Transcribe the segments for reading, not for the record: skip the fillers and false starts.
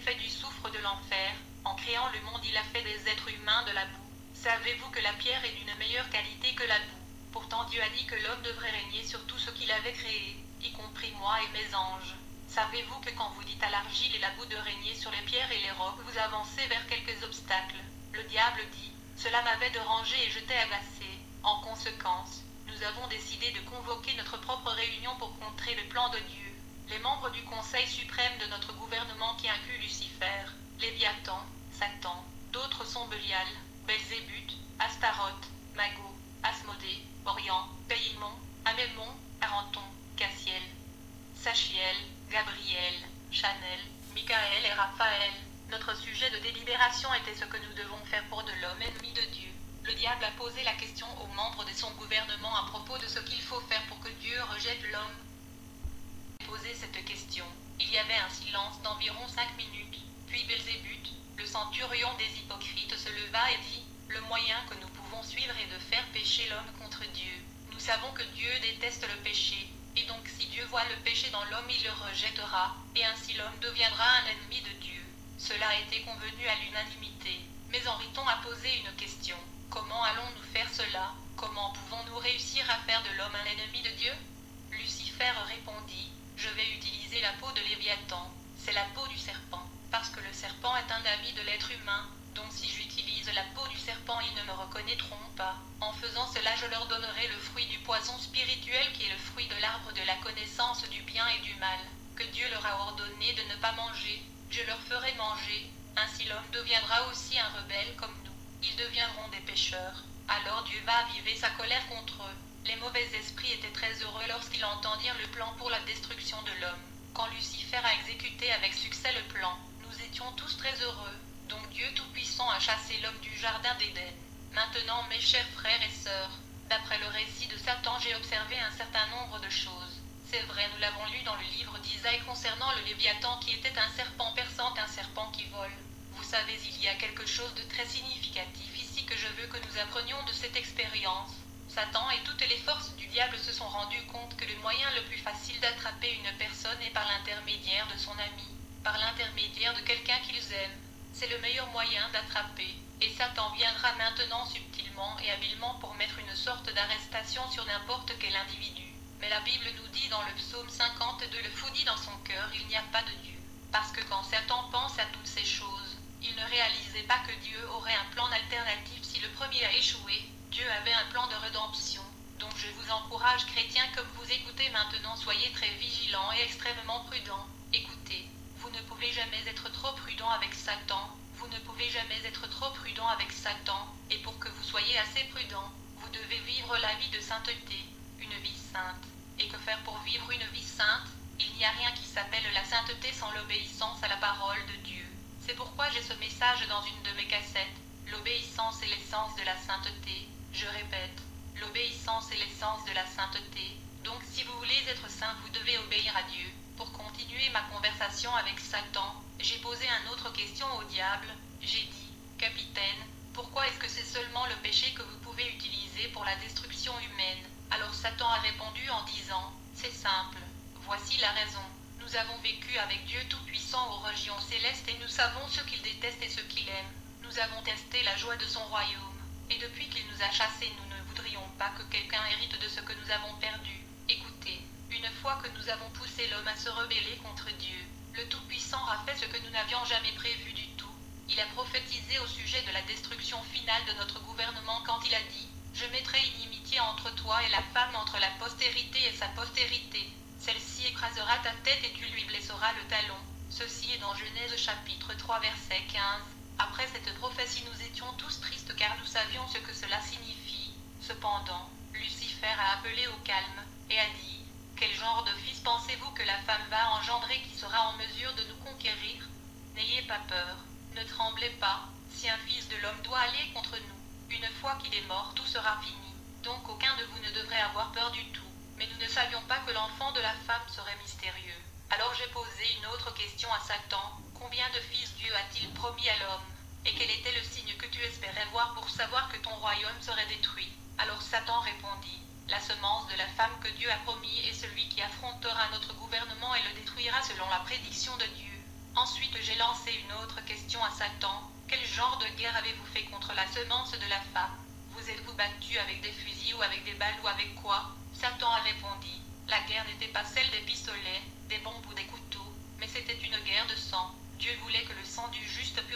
fait du soufre de l'enfer. En créant le monde, il a fait des êtres humains de la boue. Savez-vous que la pierre est d'une meilleure qualité que la boue? Pourtant Dieu a dit que l'homme devrait régner sur tout ce qu'il avait créé, y compris moi et mes anges. Savez-vous que quand vous dites à l'argile et la boue de régner sur les pierres et les rocs, vous avancez vers quelques obstacles? Le diable dit, cela m'avait dérangé et je t'ai agacé. En conséquence, nous avons décidé de convoquer notre propre réunion pour contrer le plan de Dieu. Les membres du Conseil suprême de notre gouvernement qui inclut Lucifer, Léviathan, Satan, d'autres sont Belial, Belzébuth, Astaroth, Mago, Asmodée, Orion, Païmon, Amémon, Aranton, Cassiel, Sachiel, Gabriel, Chanel, Michael et Raphaël. Notre sujet de délibération était ce que nous devons faire pour de l'homme ennemi de Dieu. Le diable a posé la question aux membres de son gouvernement à propos de ce qu'il faut faire pour que Dieu rejette l'homme. Poser cette question. Il y avait un silence d'environ 5 minutes, puis Belzébuth, le centurion des hypocrites, se leva et dit, le moyen que nous pouvons suivre est de faire pécher l'homme contre Dieu. Nous savons que Dieu déteste le péché, et donc si Dieu voit le péché dans l'homme, il le rejettera, et ainsi l'homme deviendra un ennemi de Dieu. Cela a été convenu à l'unanimité. Mais Henriton a posé une question. Comment allons-nous faire cela? Comment pouvons-nous réussir à faire de l'homme un ennemi de Dieu? Lucifer répondit, je vais utiliser la peau de Léviathan. C'est la peau du serpent, parce que le serpent est un ami de l'être humain. Donc si j'utilise la peau du serpent, ils ne me reconnaîtront pas. En faisant cela, je leur donnerai le fruit du poison spirituel qui est le fruit de l'arbre de la connaissance du bien et du mal, que Dieu leur a ordonné de ne pas manger. Je leur ferai manger. Ainsi l'homme deviendra aussi un rebelle comme nous. Ils deviendront des pécheurs. Alors Dieu va aviver sa colère contre eux. Les mauvais esprits étaient très heureux lorsqu'ils entendirent le plan pour la destruction de l'homme. Quand Lucifer a exécuté avec succès le plan, nous étions tous très heureux. Donc Dieu Tout-Puissant a chassé l'homme du jardin d'Éden. Maintenant, mes chers frères et sœurs, d'après le récit de Satan, j'ai observé un certain nombre de choses. C'est vrai, nous l'avons lu dans le livre d'Isaïe concernant le Léviathan qui était un serpent perçant, un serpent qui vole. Vous savez, il y a quelque chose de très significatif ici que je veux que nous apprenions de cette expérience. Satan et toutes les forces du diable se sont rendus compte que le moyen le plus facile d'attraper une personne est par l'intermédiaire de son ami, par l'intermédiaire de quelqu'un qu'ils aiment. C'est le meilleur moyen d'attraper, et Satan viendra maintenant subtilement et habilement pour mettre une sorte d'arrestation sur n'importe quel individu. Mais la Bible nous dit dans le psaume 52, le fou dit dans son cœur, il n'y a pas de Dieu. Parce que quand Satan pense à toutes ces choses, il ne réalisait pas que Dieu aurait un plan alternatif si le premier a échoué. Dieu avait un plan de rédemption. Donc je vous encourage, chrétiens, comme vous écoutez maintenant, soyez très vigilants et extrêmement prudents. Écoutez, vous ne pouvez jamais être trop prudent avec Satan. Vous ne pouvez jamais être trop prudent avec Satan. Et pour que vous soyez assez prudent, vous devez vivre la vie de sainteté, une vie sainte. Et que faire pour vivre une vie sainte? Il n'y a rien qui s'appelle la sainteté sans l'obéissance à la parole de Dieu. C'est pourquoi j'ai ce message dans une de mes cassettes. L'obéissance est l'essence de la sainteté. Je répète, l'obéissance est l'essence de la sainteté. Donc si vous voulez être saint, vous devez obéir à Dieu. Pour continuer ma conversation avec Satan, j'ai posé une autre question au diable. J'ai dit, capitaine, pourquoi est-ce que c'est seulement le péché que vous pouvez utiliser pour la destruction humaine? Alors Satan a répondu en disant, c'est simple, voici la raison. Nous avons vécu avec Dieu Tout-Puissant aux régions célestes et nous savons ce qu'il déteste et ce qu'il aime. Nous avons testé la joie de son royaume. Et depuis qu'il nous a chassés, nous ne voudrions pas que quelqu'un hérite de ce que nous avons perdu. Écoutez, une fois que nous avons poussé l'homme à se rebeller contre Dieu, le Tout-Puissant a fait ce que nous n'avions jamais prévu du tout. Il a prophétisé au sujet de la destruction finale de notre gouvernement quand il a dit « Je mettrai inimitié entre toi et la femme, entre la postérité et sa postérité. Celle-ci écrasera ta tête et tu lui blesseras le talon. » Ceci est dans Genèse chapitre 3 verset 15. Après cette prophétie, nous étions tous tristes car nous savions ce que cela signifie. Cependant, Lucifer a appelé au calme et a dit « Quel genre de fils pensez-vous que la femme va engendrer qui sera en mesure de nous conquérir? N'ayez pas peur, ne tremblez pas, si un fils de l'homme doit aller contre nous, une fois qu'il est mort, tout sera fini. Donc aucun de vous ne devrait avoir peur du tout. Mais nous ne savions pas que l'enfant de la femme serait mystérieux. Alors j'ai posé une autre question à Satan. Combien de fils Dieu a-t-il promis à l'homme? Et quel était le signe que tu espérais voir pour savoir que ton royaume serait détruit? Alors Satan répondit, la semence de la femme que Dieu a promis est celui qui affrontera notre gouvernement et le détruira selon la prédiction de Dieu. Ensuite j'ai lancé une autre question à Satan. Quel genre de guerre avez-vous fait contre la semence de la femme? Vous êtes-vous battu avec des fusils ou avec des balles ou avec quoi? Satan a répondu. La guerre n'était pas celle des pistolets, des bombes ou des couteaux, mais c'était une guerre de sang. Dieu voulait que le sang du juste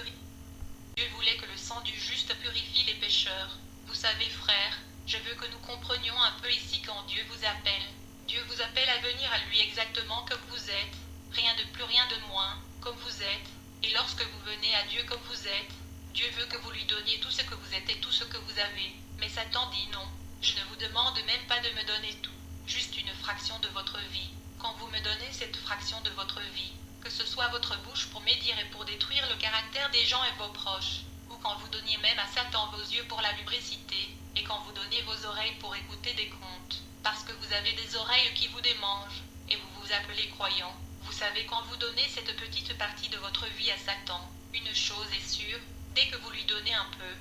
purifie les pécheurs. Vous savez, frères, je veux que nous comprenions un peu ici quand Dieu vous appelle. Dieu vous appelle à venir à lui exactement comme vous êtes, rien de plus, rien de moins, comme vous êtes. Et lorsque vous venez à Dieu comme vous êtes, Dieu veut que vous lui donniez tout ce que vous êtes et tout ce que vous avez. Mais Satan dit non, je ne vous demande même pas de me donner tout, juste une fraction de votre vie. Quand vous me donnez cette fraction de votre vie, que ce soit votre bouche pour médire et pour détruire le caractère des gens et vos proches, ou quand vous donniez même à Satan vos yeux pour la lubricité, et quand vous donnez vos oreilles pour écouter des contes, parce que vous avez des oreilles qui vous démangent, et vous vous appelez croyant. Vous savez, quand vous donnez cette petite partie de votre vie à Satan, une chose est sûre, dès que vous lui donnez un peu,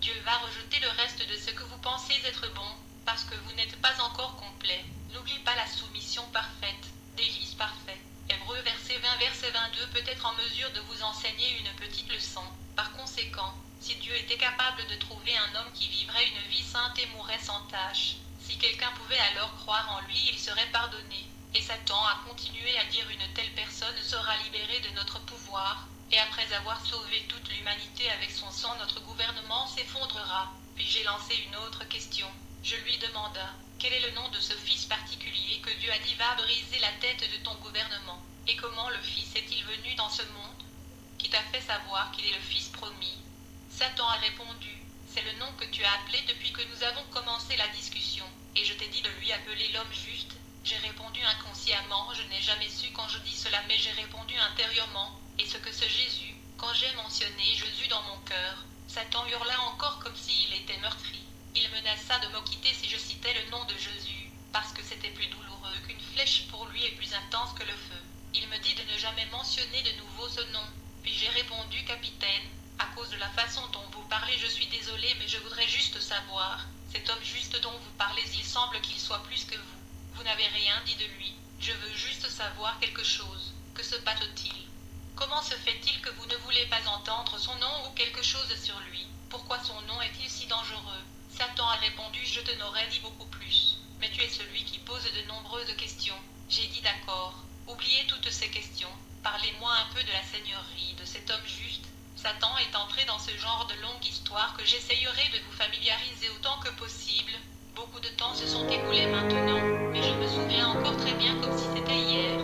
Dieu va rejeter le reste de ce que vous pensez être bon, parce que vous n'êtes pas encore complet. N'oublie pas la soumission parfaite, délice parfait. Hébreux verset 20 verset 22 peut être en mesure de vous enseigner une petite leçon. Par conséquent, si Dieu était capable de trouver un homme qui vivrait une vie sainte et mourrait sans tâche, si quelqu'un pouvait alors croire en lui, il serait pardonné. Et Satan a continué à dire une telle personne sera libérée de notre pouvoir, et après avoir sauvé toute l'humanité avec son sang, notre gouvernement s'effondrera. Puis j'ai lancé une autre question. Je lui demanda, quel est le nom de ce fils particulier que Dieu a dit va briser la tête de ton gouvernement? Et comment le fils est-il venu dans ce monde? Qui t'a fait savoir qu'il est le fils promis? Satan a répondu, c'est le nom que tu as appelé depuis que nous avons commencé la discussion, et je t'ai dit de lui appeler l'homme juste. J'ai répondu inconsciemment, je n'ai jamais su quand je dis cela, mais j'ai répondu intérieurement, et ce que ce Jésus, quand j'ai mentionné Jésus dans mon cœur, Satan hurla encore comme s'il était meurtri. Il menaça de me quitter si je citais le nom de Jésus, parce que c'était plus douloureux qu'une flèche pour lui et plus intense que le feu. Il me dit de ne jamais mentionner de nouveau ce nom. Puis j'ai répondu, capitaine, à cause de la façon dont vous parlez, je suis désolé, mais je voudrais juste savoir, cet homme juste dont vous parlez, il semble qu'il soit plus que vous. Vous n'avez rien dit de lui, je veux juste savoir quelque chose. Que se passe-t-il? Comment se fait-il que vous ne voulez pas entendre son nom ou quelque chose sur lui? Pourquoi son nom est-il si dangereux? Satan a répondu, je te n'aurais dit beaucoup plus. Mais tu es celui qui pose de nombreuses questions. J'ai dit d'accord. Oubliez toutes ces questions. Parlez-moi un peu de la seigneurie de cet homme juste. Satan est entré dans ce genre de longue histoire que j'essayerai de vous familiariser autant que possible. Beaucoup de temps se sont écoulés maintenant, mais je me souviens encore très bien comme si c'était hier.